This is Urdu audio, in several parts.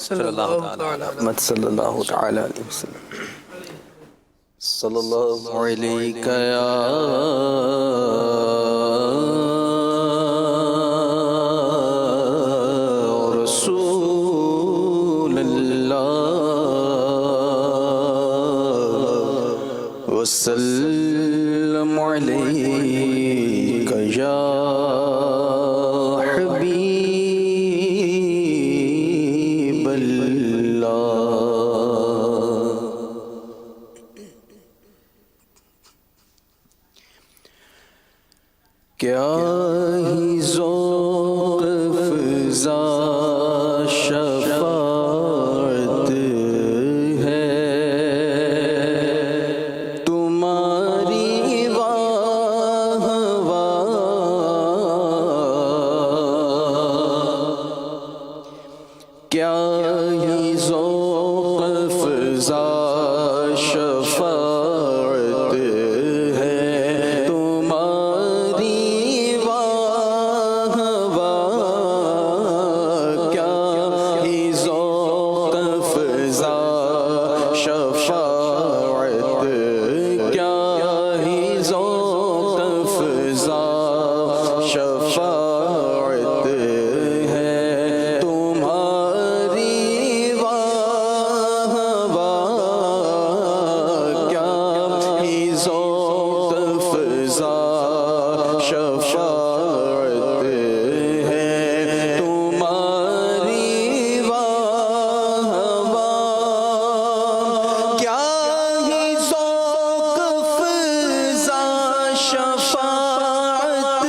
صلی اللہ تعالی محمد صلی اللہ تعالی علیہ وسلم صلی اللہ علیہ یا رسول اللہ وسلم علیک یا حبیب اللہ۔ کیا ہی ذوق افزا شفاعت ہے تمہاری واہ واہ، کیا ہی ذوق افزا شفاعت ہے تمہاری واہ واہ، کیا ہی ذوق افزا شفاعت، کیا ہی ذوق افزا شفاعت ہے تمہاری واہ واہ، کیا ہی ذوق افزا شفاعت ہے تمہاری واہ واہ، کیا ہی ذوق افزا شفاعت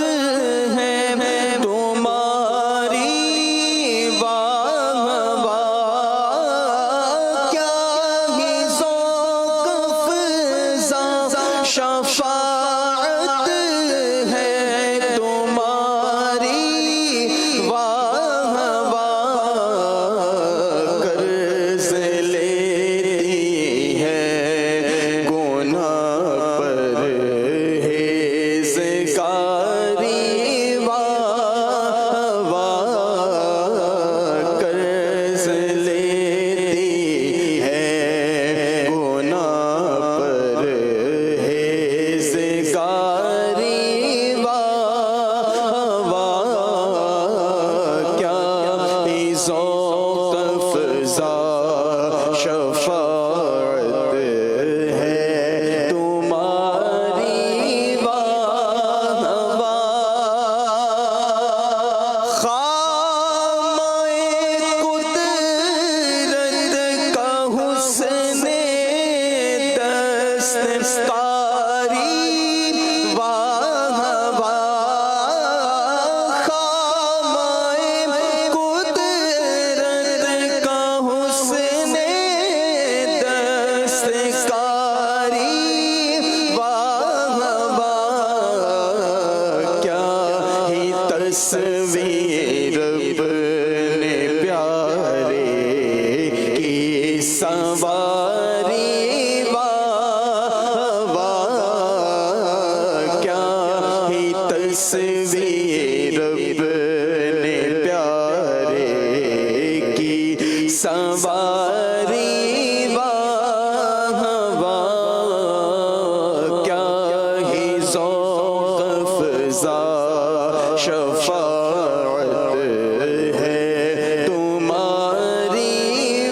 ہے تمہاری واہ واہ، کیا ہی ذوق افزا شفاعت ہے تمہاری واہ واہ، قرض لیتی ہے گناہ پر ہیزگاری واہ واہ، قرض لیتی ہے گناہ پر ہیزگاری واہ واہ، کیا ہی ذوق افزا شفاعت ہے تمہاری واہ واہ، خامۂ قدرت کا حسن دستکاری واہ واہ، خامۂ قدرت کا حسن دستکاری واہ واہ، کیا ہی تصویر اپنے پیارے کی سواری واہ واہ، کیا ہی تصویر اپنے پیارے کی سواری واہ واہ، کیا ہی ذوق افزا شفاعت ہے تمہاری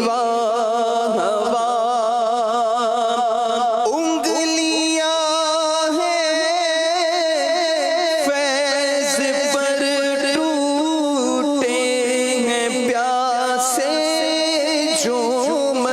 واہ واہ، انگلیاں ہیں فیض پر ٹوٹے ہیں پیاسے جھوم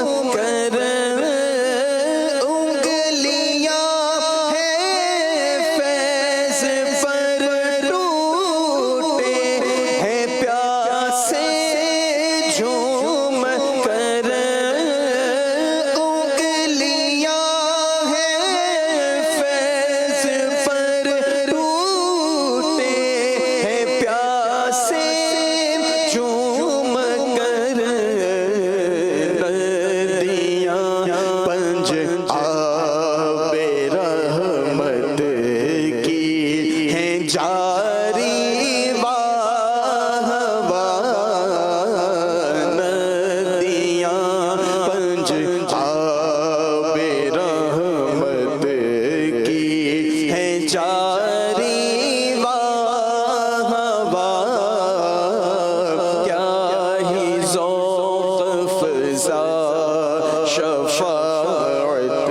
افزا شفاعت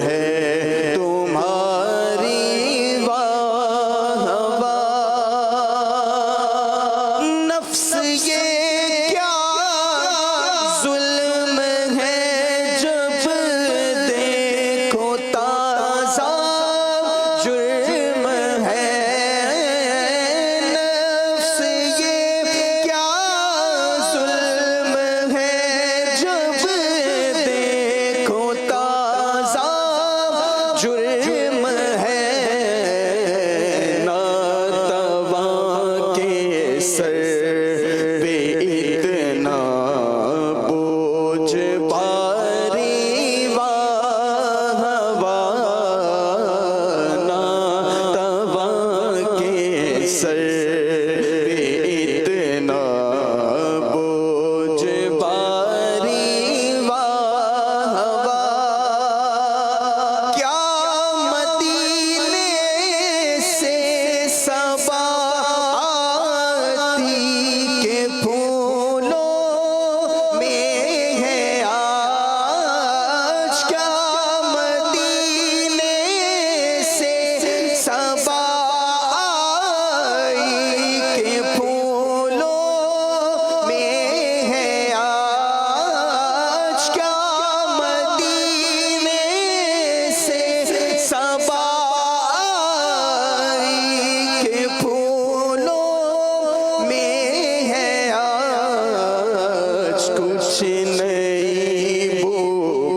ہے تمہاری واہ واہ نفس یہ کیا ظلم ہے جب دیکھو تازہ جرم ہے نفس یہ کیا ظلم ہے جب دیکھو تازہ جرم ہے ناتواں کے سر پہ اتنا بوجھ باری واہ واہ ناتواں کے سر پہ اتنا بوجھ باری واہ واہ کیا مدینے سے صبا آتی کے پھولوں میں ہے آج کیا مدینے سے صبا آئی کے پھولوں میں ہے آج کیا مدینے سے صبا آئی کے پھولوں میں ہے آج کچھ نہیں بو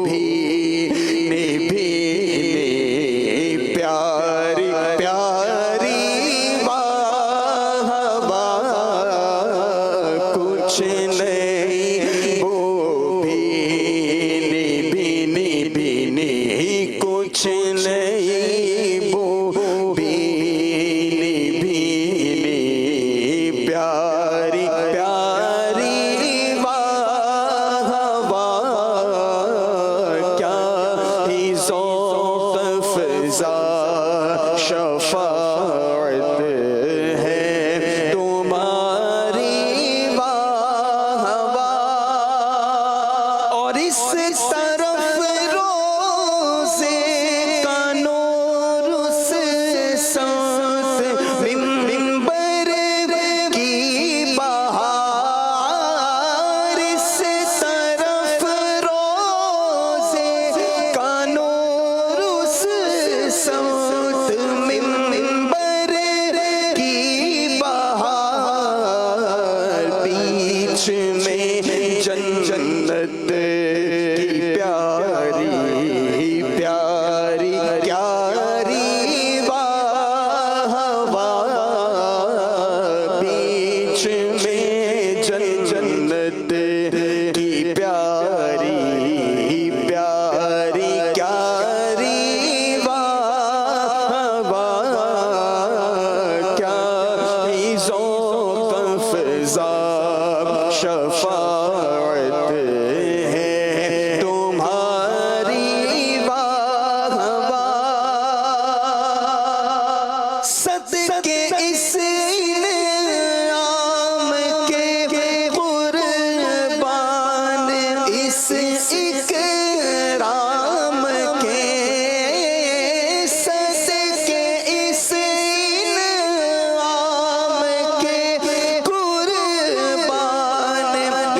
بھینے پیاری پیاری واہ واہ کچھ نہیں بو بھینے کچھ نہیں بو بھینے پیاری پیاری واہ واہ کیا ہی ذوق افزا شفاعت ہے تمہاری واہ واہ اور اس طرف روزے کا نور اس سمت منبر کی بہار اس طرف روزے کا نور اس سمت منبر کی بہار بیچ میں جنت کی پیاری پیاری پیاری واہ واہ بیچ میں جنت کی پیاری پیاری پیاری واہ واہ کیا ہی ذوق افزا شفاعت ہے تمہاری واہ واہ صدقے اس انعام کے قربان اس اکرام کے صدقے اس انعام کے قربان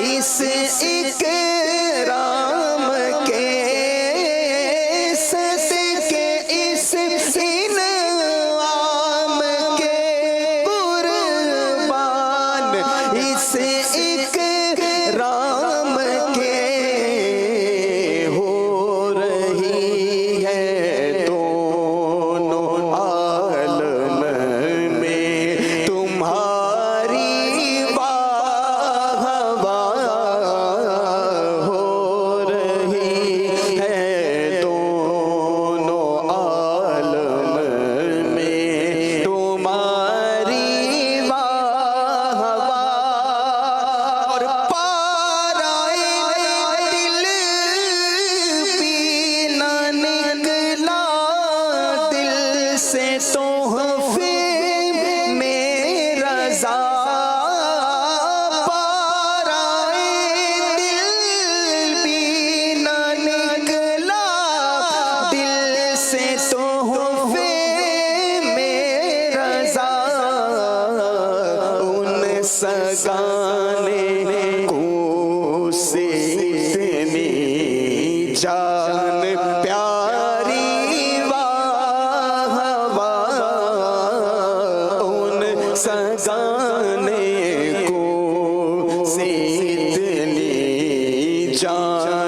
اس اکرام کے صدقے اس انعام کے قربان اس اکرام کے ہو رہی ہے دونوں عالم میں تمہاری واہ واہ ہو جان